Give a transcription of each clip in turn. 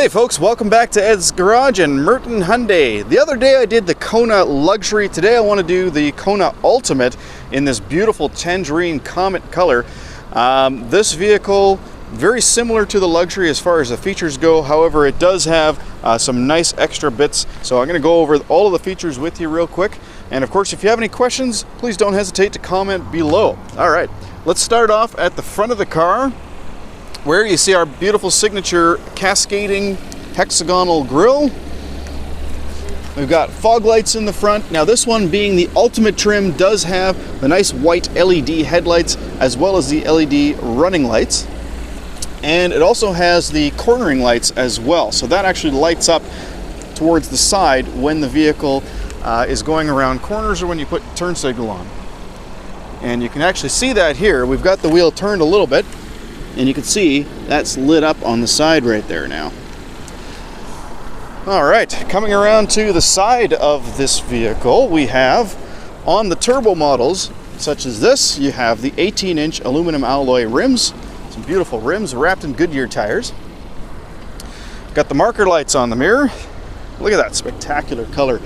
Hey folks, welcome back to Ed's Garage and Merton Hyundai. The other day I did the Kona Luxury. Today I want to do the Kona Ultimate in this beautiful tangerine comet color. This vehicle, very similar to the Luxury as far as the features go. However, it does have some nice extra bits. So I'm going to go over all of the features with you real quick. And of course, if you have any questions, please don't hesitate to comment below. All right, let's start off at the front of the car, where you see our beautiful signature cascading hexagonal grille. We've got fog lights in the front. Now this one, being the Ultimate trim, does have the nice white LED headlights as well as the LED running lights. And it also has the cornering lights as well. So that actually lights up towards the side when the vehicle is going around corners or when you put turn signal on. And you can actually see that here. We've got the wheel turned a little bit, and you can see that's lit up on the side right there now. All right, coming around to the side of this vehicle, we have on the turbo models, such as this, you have the 18-inch aluminum alloy rims. Some beautiful rims wrapped in Goodyear tires. Got the marker lights on the mirror. Look at that spectacular color.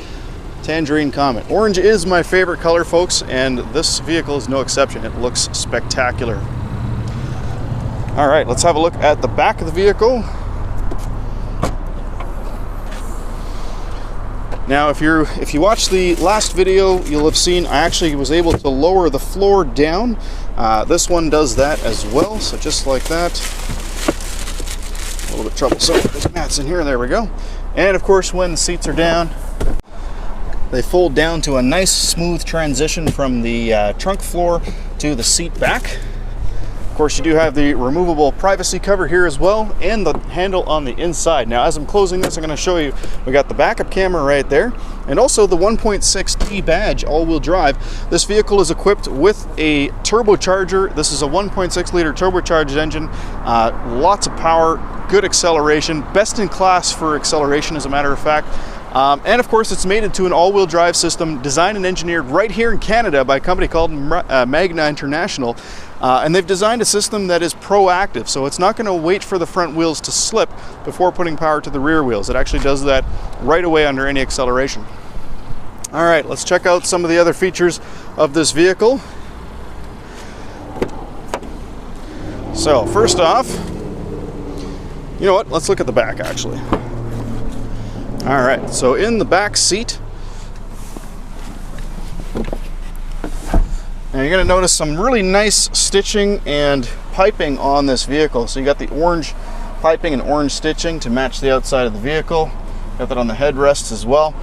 Tangerine Comet. Orange is my favorite color, folks, and this vehicle is no exception. It looks spectacular. All right, let's have a look at the back of the vehicle. Now, if you watched the last video, you'll have seen I actually was able to lower the floor down. This one does that as well, so just like that. A little bit troublesome with those mats in here. There we go. And of course, when the seats are down, they fold down to a nice smooth transition from the trunk floor to the seat back. Of course, you do have the removable privacy cover here as well, and the handle on the inside. Now, as I'm closing this, I'm going to show you, we got the backup camera right there, and also the 1.6T badge all-wheel drive. This vehicle is equipped with a turbocharger. This is a 1.6 liter turbocharged engine, lots of power, good acceleration, best in class for acceleration, as a matter of fact. And of course, it's made into an all-wheel drive system designed and engineered right here in Canada by a company called Magna International. And they've designed a system that is proactive, so it's not going to wait for the front wheels to slip before putting power to the rear wheels. It actually does that right away under any acceleration. All right, let's check out some of the other features of this vehicle. So first off, you know what? Let's look at the back actually. All right, so in the back seat, now you're going to notice some really nice stitching and piping on this vehicle. So you got the orange piping and orange stitching to match the outside of the vehicle. Got that on the headrests as well.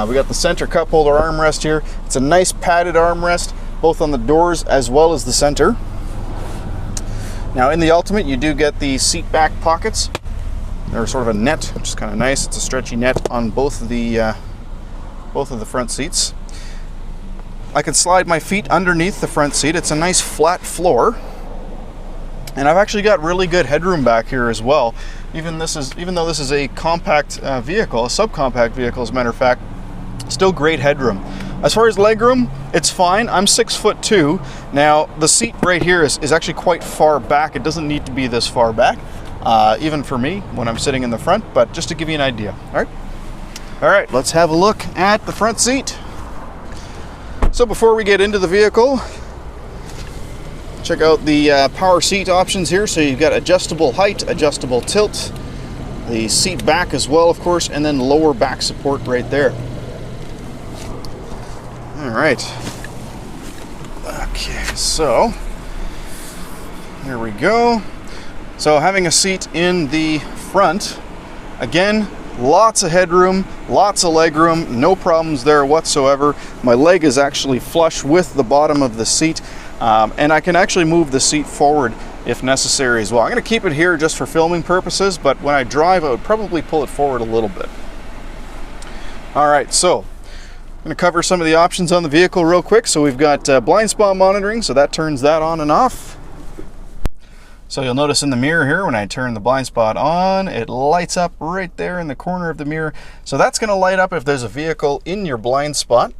We got the center cup holder armrest here. It's a nice padded armrest, both on the doors as well as the center. Now in the Ultimate, you do get the seat back pockets. They're sort of a net, which is kind of nice. It's a stretchy net on both of the front seats. I can slide my feet underneath the front seat. It's a nice flat floor, and I've actually got really good headroom back here as well. Even though this is a compact vehicle, a subcompact vehicle, as a matter of fact, still great headroom. As far as legroom, it's fine. I'm 6'2". Now the seat right here is actually quite far back. It doesn't need to be this far back. Even for me when I'm sitting in the front, but just to give you an idea. All right, let's have a look at the front seat. So before we get into the vehicle, check out the power seat options here. So you've got adjustable height, adjustable tilt, the seat back as well, of course, and then lower back support right there. All right. Okay, so here we go. So having a seat in the front, again, lots of headroom, lots of legroom, no problems there whatsoever. My leg is actually flush with the bottom of the seat, and I can actually move the seat forward if necessary as well. I'm going to keep it here just for filming purposes, but when I drive, I would probably pull it forward a little bit. All right, so I'm going to cover some of the options on the vehicle real quick. So we've got blind spot monitoring, so that turns that on and off. So you'll notice in the mirror here, when I turn the blind spot on, it lights up right there in the corner of the mirror. So that's going to light up if there's a vehicle in your blind spot.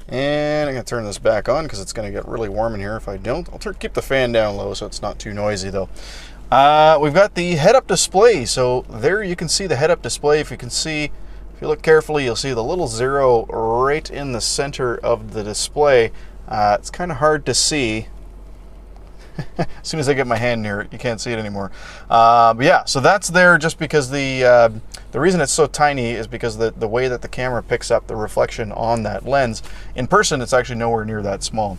And I'm going to turn this back on because it's going to get really warm in here if I don't. I'll keep the fan down low so it's not too noisy though. We've got the head-up display. So there you can see the head-up display. If you look carefully, you'll see the little 0 right in the center of the display. It's kind of hard to see. As soon as I get my hand near it, you can't see it anymore. But yeah, so that's there just because the reason it's so tiny is because the way that the camera picks up the reflection on that lens. In person, it's actually nowhere near that small.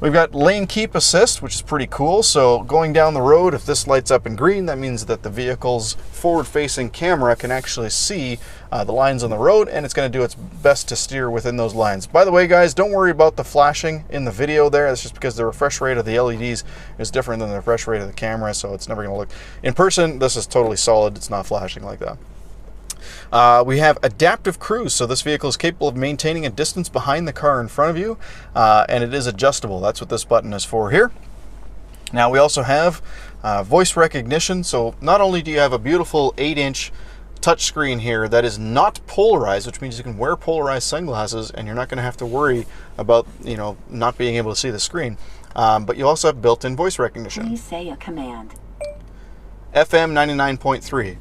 We've got lane keep assist, which is pretty cool. So going down the road, if this lights up in green, that means that the vehicle's forward-facing camera can actually see the lines on the road, and it's going to do its best to steer within those lines. By the way, guys, don't worry about the flashing in the video there. That's just because the refresh rate of the LEDs is different than the refresh rate of the camera, so it's never going to look... In person, this is totally solid. It's not flashing like that. We have adaptive cruise, so this vehicle is capable of maintaining a distance behind the car in front of you, and it is adjustable. That's what this button is for here. Now we also have voice recognition, so not only do you have a beautiful 8-inch touchscreen here that is not polarized, which means you can wear polarized sunglasses and you're not going to have to worry about, you know, not being able to see the screen, but you also have built-in voice recognition. Please say a command. FM 99.3.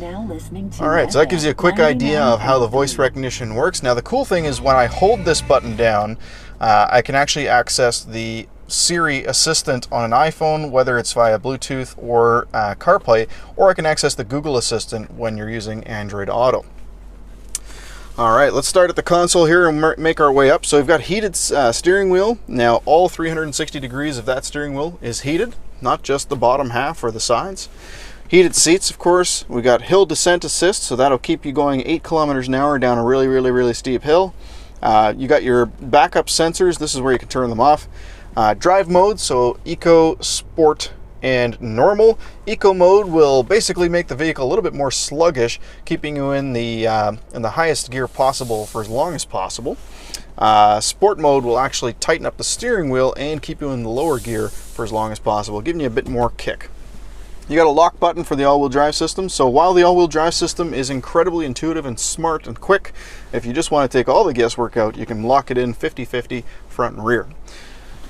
Now listening to... All right, so that gives you a quick idea of how the voice recognition works. Now the cool thing is when I hold this button down, I can actually access the Siri Assistant on an iPhone, whether it's via Bluetooth or CarPlay, or I can access the Google Assistant when you're using Android Auto. All right, let's start at the console here and make our way up. So we've got heated steering wheel. Now all 360 degrees of that steering wheel is heated, not just the bottom half or the sides. Heated seats, of course. We got hill descent assist, so that'll keep you going 8 kilometers an hour down a really steep hill. You got your backup sensors. This is where you can turn them off. Drive mode, so eco, sport, and normal. Eco mode will basically make the vehicle a little bit more sluggish, keeping you in the highest gear possible for as long as possible. Sport mode will actually tighten up the steering wheel and keep you in the lower gear for as long as possible, giving you a bit more kick. You got a lock button for the all-wheel drive system. So while the all-wheel drive system is incredibly intuitive and smart and quick, if you just want to take all the guesswork out, you can lock it in 50-50 front and rear.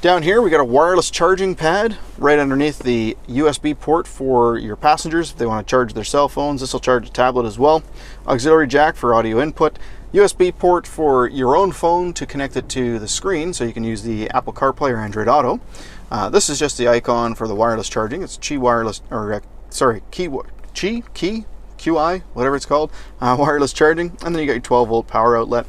Down here we got a wireless charging pad right underneath the USB port for your passengers if they want to charge their cell phones. This will charge a tablet as well. Auxiliary jack for audio input. USB port for your own phone to connect it to the screen, so you can use the Apple CarPlay or Android Auto. This is just the icon for the wireless charging. It's Qi wireless, or QI, whatever it's called, wireless charging. And then you got your 12-volt power outlet.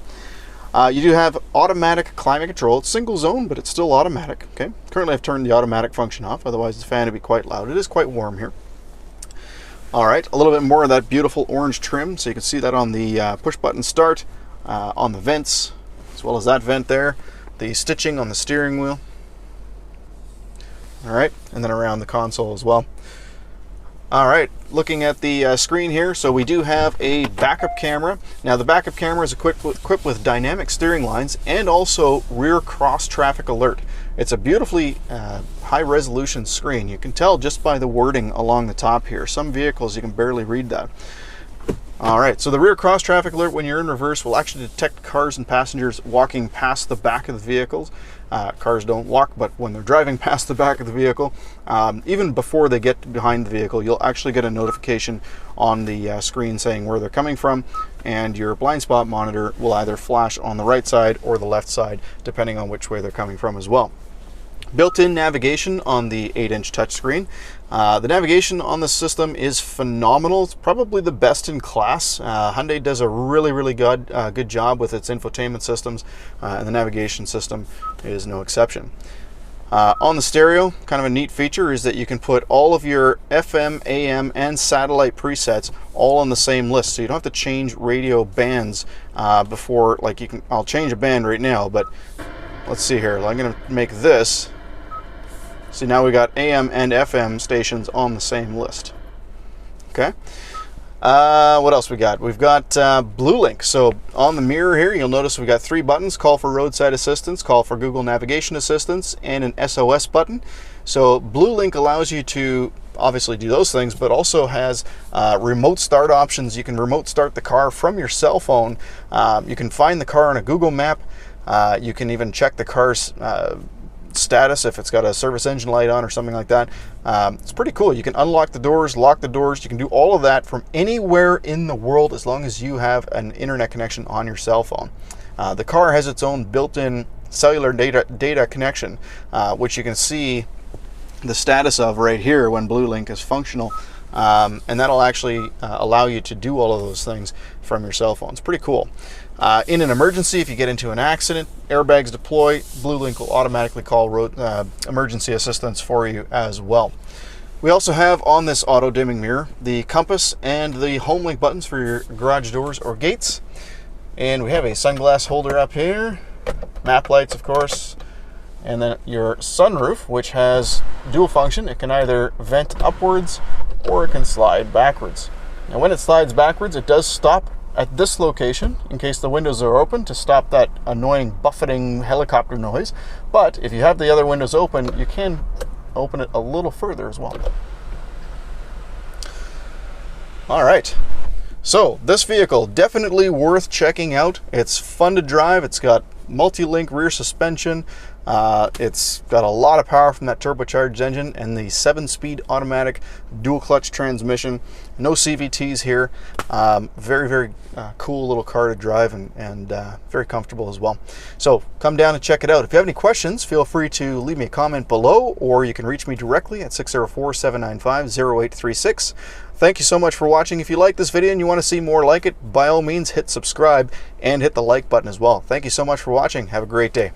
You do have automatic climate control. It's single zone, but it's still automatic. Okay. Currently, I've turned the automatic function off. Otherwise, the fan would be quite loud. It is quite warm here. All right, a little bit more of that beautiful orange trim. So you can see that on the push button start, on the vents, as well as that vent there. The stitching on the steering wheel. All right, and then around the console as well. All right, looking at the screen here, so we do have a backup camera. Now the backup camera is equipped with dynamic steering lines and also rear cross traffic alert. It's a beautifully high resolution screen. You can tell just by the wording along the top here. Some vehicles you can barely read that. All right, so the rear cross traffic alert when you're in reverse will actually detect cars and passengers walking past the back of the vehicles. Cars don't walk, but when they're driving past the back of the vehicle, even before they get behind the vehicle, you'll actually get a notification on the screen saying where they're coming from, and your blind spot monitor will either flash on the right side or the left side, depending on which way they're coming from as well. Built-in navigation on the 8-inch touchscreen. The navigation on the system is phenomenal. It's probably the best in class. Hyundai does a really good job with its infotainment systems, and the navigation system is no exception. On the stereo, kind of a neat feature is that you can put all of your FM, AM, and satellite presets all on the same list, so you don't have to change radio bands before. Like you can, I'll change a band right now, but let's see here. I'm going to make this. See, now we got AM and FM stations on the same list. Okay. What else we got? We've got BlueLink. So on the mirror here, you'll notice we've got 3 buttons: call for roadside assistance, call for Google navigation assistance, and an SOS button. So BlueLink allows you to obviously do those things, but also has remote start options. You can remote start the car from your cell phone. You can find the car on a Google map. You can even check the car's status if it's got a service engine light on or something like that. It's pretty cool. You can unlock the doors, lock the doors. You can do all of that from anywhere in the world as long as you have an internet connection on your cell phone. The car has its own built-in cellular data connection, which you can see the status of right here when BlueLink is functional. And that'll actually allow you to do all of those things from your cell phone. It's pretty cool. In an emergency, if you get into an accident, airbags deploy, BlueLink will automatically call emergency assistance for you as well. We also have on this auto dimming mirror the compass and the home link buttons for your garage doors or gates. And we have a sunglass holder up here, map lights of course, and then your sunroof, which has dual function. It can either vent upwards or it can slide backwards. Now when it slides backwards, it does stop at this location in case the windows are open to stop that annoying buffeting helicopter noise. But if you have the other windows open, you can open it a little further as well. All right. So this vehicle, definitely worth checking out. It's fun to drive. It's got multi-link rear suspension. It's got a lot of power from that turbocharged engine and the 7-speed automatic dual clutch transmission. No CVTs here. Very, very cool little car to drive and very comfortable as well. So come down and check it out. If you have any questions, feel free to leave me a comment below, or you can reach me directly at 604-795-0836. Thank you so much for watching. If you like this video and you want to see more like it, by all means hit subscribe and hit the like button as well. Thank you so much for watching. Have a great day.